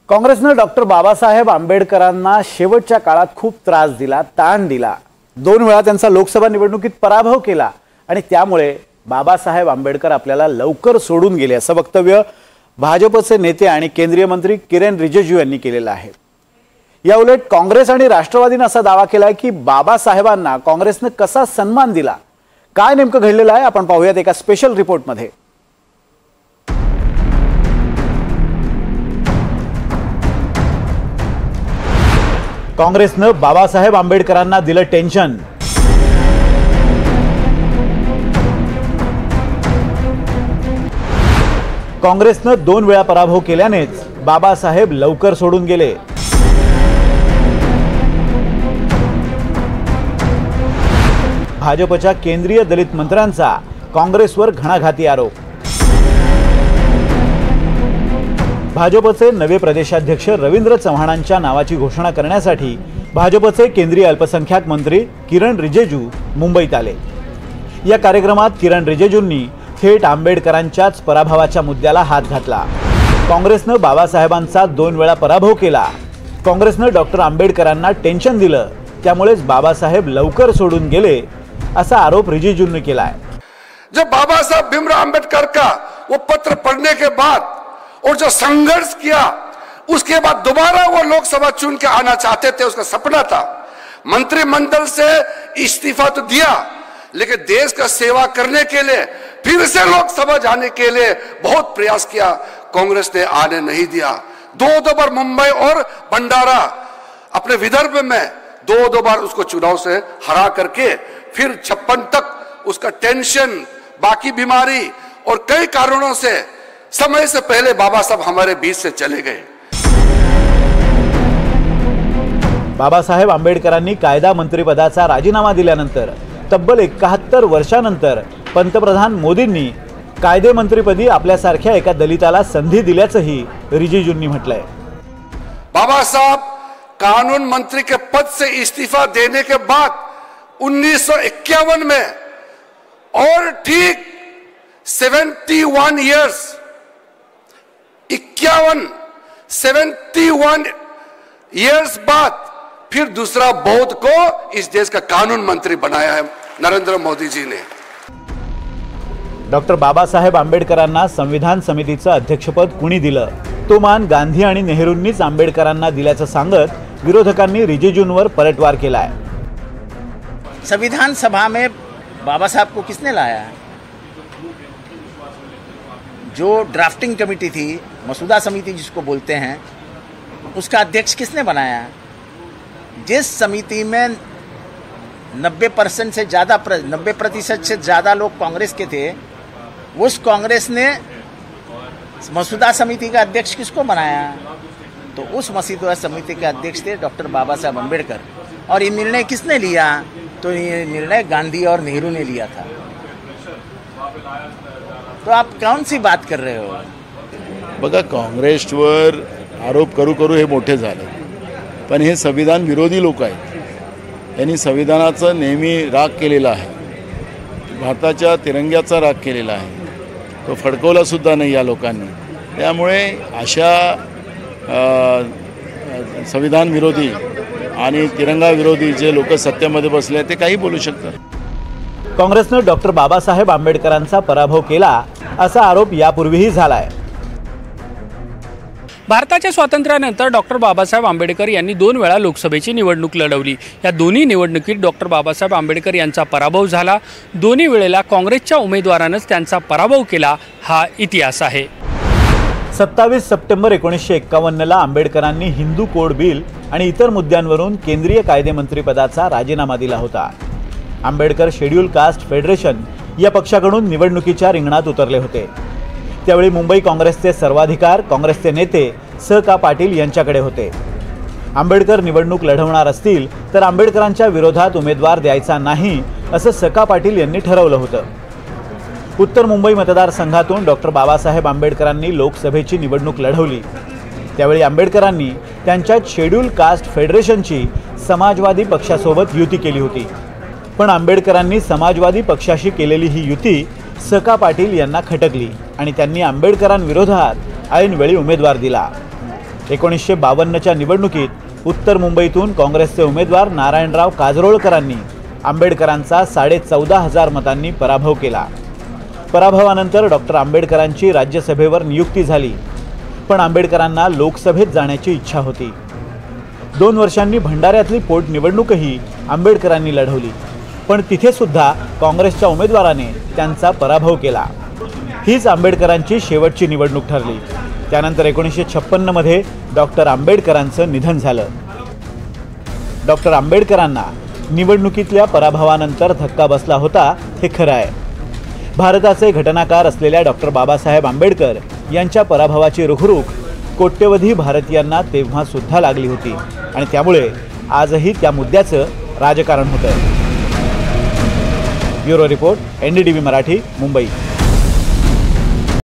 काँग्रेसने डॉक्टर बाबासाहेब आंबेडकरांना शेवटच्या काळात खूप त्रास दिला, ताण दिला। 2 वेळा त्यांचा लोकसभा निवडणुकीत पराभव केला आणि त्यामुळे बाबासाहेब आंबेडकर आपल्याला लवकर सोडून गेले असं वक्तव्य भाजपचे नेते आणि केंद्रीय मंत्री किरण रिजिजू यांनी केलेलं आहे। या उलट काँग्रेस आणि राष्ट्रवादीने असा दावा केलाय की बाबासाहेबांना काँग्रेसने कसा सन्मान दिला, काय नेमकं घडलेलं आहे आपण पाहूयात एका स्पेशल रिपोर्टमध्ये। काँग्रेसने बाबासाहेब आंबेडकरांना दिलं टेन्शन। काँग्रेसने 2 वेळा पराभव केल्यानेच बाबासाहेब लवकर सोडून गेले। भाजपच्या केंद्रीय दलित मंत्र्यांचा काँग्रेसवर घणाघाती आरोप। भाजपचे नवे प्रदेशाध्यक्ष रवींद्र चव्हाणांच्या नावाची घोषणा करण्यासाठी भाजपचे केंद्रीय अल्पसंख्याक मंत्री किरण रिजिजू मुंबईत आले। या कार्यक्रमात किरण रिजिजूंनी थेट आंबेडकरांच्याच पराभवाच्या मुद्द्याला हात घातला। काँग्रेसने बाबासाहेबांचा 2 वेळा पराभव केला। काँग्रेसने डॉक्टर आंबेडकरांना टेन्शन दिलं, त्यामुळेच बाबासाहेब लवकर सोडून गेले असा आरोप रिजिजूंनी केला है। जब बाबा साहब भीमराव अंबेडकर का वो पत्र पढ़ने के बाद और जो संघर्ष किया, उसके बाद दोबारा वो लोकसभा चुन के आना चाहते थे, उसका सपना था। मंत्रिमंडल से इस्तीफा तो दिया, लेकिन देश का सेवा करने के लिए फिर से लोकसभा जाने के लिए बहुत प्रयास किया, कांग्रेस ने आने नहीं दिया। 2 बार मुंबई और भंडारा अपने विदर्भ में 2 बार उसको चुनाव से हरा करके फिर 56 तक उसका टेंशन, बाकी बीमारी और कई कारणों से समय से पहले बाबा साहब हमारे बीच से चले गए। बाबासाहेब आंबेडकरांनी कायदा मंत्रिपदाचा राजीनामा दिल्यानंतर तब्बल 71 वर्षांनंतर पंतप्रधान मोदींनी कायदे मंत्रिपदी आपल्यासारख्या एका दलिताला संधी दिल्याचंही रिजिजूंनी म्हटलंय। बाबा साहब कानून मंत्री के पद से इस्तीफा देने के बाद 1951 में और ठीक 71 इयर्स 71 इयर्स बाद फिर दूसरा बौद्ध को इस देश का कानून मंत्री बनाया है नरेंद्र मोदी जी ने। डॉक्टर बाबासाहेब आंबेडकरांना संविधान समितीचं अध्यक्षपद कुणी दिलं, तो मान गांधी आणि नेहरूंनीच आंबेडकरांना दिल्याचं सांगत विरोधकांनी रिजिजूंवर पलटवार केलाय। संविधान सभा में बाबा साहब को किसने लाया? जो ड्राफ्टिंग कमेटी थी, मसूदा समिति जिसको बोलते हैं, उसका अध्यक्ष किसने बनाया? जिस समिति में 90% से ज़्यादा 90% से ज़्यादा लोग कांग्रेस के थे, उस कांग्रेस ने मसूदा समिति का अध्यक्ष किसको बनाया? तो उस मसूदा समिति के अध्यक्ष थे डॉक्टर बाबा साहब अम्बेडकर। और ये निर्णय किसने लिया? तो ये निर्णय गांधी और नेहरू ने लिया था। तो आप कौन सी बात कर रहे हो? बघा, काँग्रेसवर आरोप करू हे मोठे झाले, पण हे संविधान विरोधी लोक आहेत। यांनी संविधानाचा नेहमी राग केलेला आहे, भारताच्या तिरंग्याचा राग केलेला आहे, तो फडकवला सुद्धा नाही या लोकांनी। त्यामुळे अशा संविधान विरोधी आणि तिरंगा विरोधी जे लोक सत्तेमध्ये बसले ते काही बोलू शकतात। काँग्रेसने डॉक्टर बाबासाहेब आंबेडकरांचा पराभव केला असा आरोप यापूर्वीही झालाय। भारताच्या स्वातंत्र्यानंतर डॉक्टर बाबासाहेब आंबेडकर यांनी 2 वेळा लोकसभेची निवडणूक लढवली। या दोन्ही निवडणुकीत डॉक्टर बाबासाहेब आंबेडकर यांचा पराभव झाला। दोन्ही वेळेला काँग्रेसच्या उमेदवारानंच त्यांचा पराभव केला, हा इतिहास आहे। 27 सप्टेंबर 1951ला आंबेडकरांनी हिंदू कोड बिल आणि इतर मुद्द्यांवरून केंद्रीय कायदे मंत्रिपदाचा राजीनामा दिला होता। आंबेडकर शेड्यूल कास्ट फेडरेशन या पक्षाकडून निवडणुकीच्या रिंगणात उतरले होते। त्यावेळी मुंबई काँग्रेसचे सर्वाधिकार काँग्रेसचे नेते स का पाटील यांच्याकडे होते। आंबेडकर निवडणूक लढवणार असतील तर आंबेडकरांच्या विरोधात उमेदवार द्यायचा नाही असं स का पाटील यांनी ठरवलं होतं। उत्तर मुंबई मतदारसंघातून डॉक्टर बाबासाहेब आंबेडकरांनी लोकसभेची निवडणूक लढवली। त्यावेळी आंबेडकरांनी त्यांच्या शेड्यूल कास्ट फेडरेशनची समाजवादी पक्षासोबत युती केली होती, पण आंबेडकरांनी समाजवादी पक्षाशी केलेली ही युती स का पाटील यांना खटकली आणि त्यांनी आंबेडकरांविरोधात ऐनवेळी उमेदवार दिला। 1952च्या निवडणुकीत उत्तर मुंबईतून काँग्रेसचे उमेदवार नारायणराव काजरोळकरांनी आंबेडकरांचा 14,500 मतांनी पराभव केला. पराभवानंतर डॉक्टर आंबेडकरांची राज्यसभेवर नियुक्ती झाली, पण आंबेडकरांना लोकसभेत जाण्याची इच्छा होती. 2 वर्षांनी भंडाऱ्यातली पोटनिवडणूकही आंबेडकरांनी लढवली, पण तिथे सुद्धा काँग्रेसच्या उमेदवाराने त्यांचा पराभव केला. हीच आंबेडकरांची शेवटची निवडणूक ठरली. त्यानंतर 1956 मध्ये डॉक्टर आंबेडकरांचं निधन झालं. डॉक्टर आंबेडकरांना निवडणुकीतल्या पराभवानंतर धक्का बसला होता हे खरं आहे. भारताचे घटनाकार असलेल्या डॉक्टर बाबासाहेब आंबेडकर यांच्या पराभवाची रुखरुख कोट्यवधी भारतीयांना तेव्हा सुद्धा लागली होती आणि त्यामुळे आजही त्या मुद्द्याचं राजकारण होतं. Bureau report, NDTV Marathi, Mumbai.